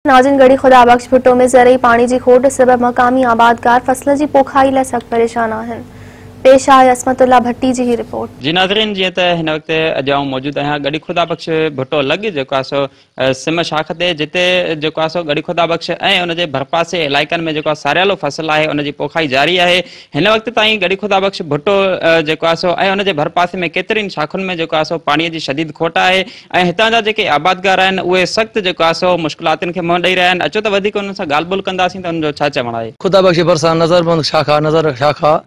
नाज़रीन, गढ़ी खुदा बख्श भुट्टो में ज़रई पानी की खोट सबब मकामी आबादगार फसल की पोखाई लाइ सख्त परेशान आहिनि। पेश आहे असमतुल्ला भट्टी जी ही रिपोर्ट। जी नाज़रीन, जी त हिन वक्त अॼु मौजूद आहियां गढ़ी खुदा बख्श भुट्टो लॻ जेको आहे सो सिम शाख ते, जिते जेको आहे सो गढ़ी खुदा बख्श ऐं उनजे भरपासे इलाइक़नि में जेको सारियालो फसल आहे उनजी पोखाई जारी आहे। हिन वक्त ताईं गढ़ी खुदा बख्श भुट्टो जेको आहे सो ऐं उनजे भरपासे में केतिरनि शाखुनि में जेको आहे सो पाणीअ जी शदीद खोट आहे ऐं हितां जा जेके आबादगार आहिनि उहे सख़्तु जेको आहे सो मुश्किलातुनि खे मुंहुं ॾेई रहिया आहिनि। अचो त वधीक उन्हनि सां ॻाल्हि ॿोल कंदासीं त उनजो छा चवणु आहे। खुदा बख्श भरसां नज़रबंद शाखा नज़र शाखा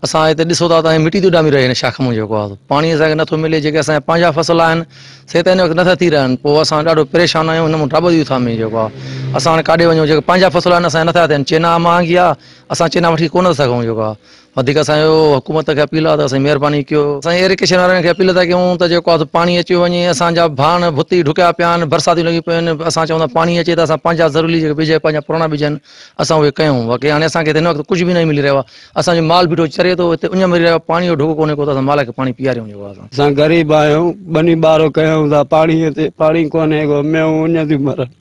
असां हिते ॾिसो था त मिट्टी थी उॾामी रहे हिन शाख में जेको आहे पाणी असांखे नथो मिले। जेके असांजा पंहिंजा फसल आहिनि से त हिन वक़्तु नथा थी रहिया आहिनि। पोइ असां ॾाढो परेशान आहियूं। हिन में डॿ थियूं था में जेको आहे असां हाणे काॾे वञूं। जेके पंहिंजा फसल आहिनि असांजा नथा थियनि। चेना महांगी आहे, असां चेना वठी कोन था सघूं। जेको आहे वधीक असांजो हुकूमत खे अपील आहे त असां महिरबानी कयो। असां इरिगेशन वारनि खे अपील था कयूं त जेको आहे पाणी अची वञे। असांजा भाण भुती ढुकिया पिया आहिनि, बरसातियूं लॻी पियूं आहिनि। असां चवंदा पाणी अचे त असां पंहिंजा ज़रूरी जेके ॿिज पंहिंजा पुराणा ॿिज आहिनि असां उहे कयूं। बाक़ी हाणे असांखे हिन वक़्तु कुझु बि न मिली रहियो आहे। असांजो माल बीठो चरे थो हिते उञ मिली रहियो आहे। पाणी जो ढुक कोन्हे को त असां माल खे पाणी पीआरियूं। जेको आहे असां ग़रीब आहियूं, बनी ॿारो कयूं था, पाणीअ ते पाणी कोन्हे को, मेहूं उञ थियूं मरनि,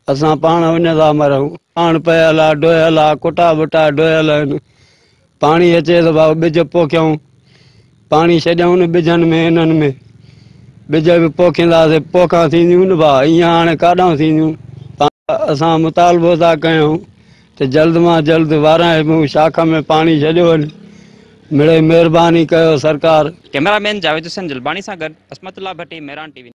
असां पाण उञ था मरूं। पाण पयल आहे, डोयल आहे, कुटा बुटा डोयल आहिनि। पाणी अचे त भाउ ॿिज पोखियूं, पाणी छॾियूं न ॿिजनि में, हिननि में ॿिज बि पोखींदासीं, पोखां थींदियूं न भाउ, ईअं हाणे काॾां थींदियूं। असां मुतालबो था कयूं त जल्द मां जल्द 12 शाख में पाणी छॾियो वञे। मिड़े महिरबानी कयो सरकार। कैमरामैन जावेद हुसैन जलबाणी सां गॾु असमतुल्ला भट्टी, मेरान टीवी।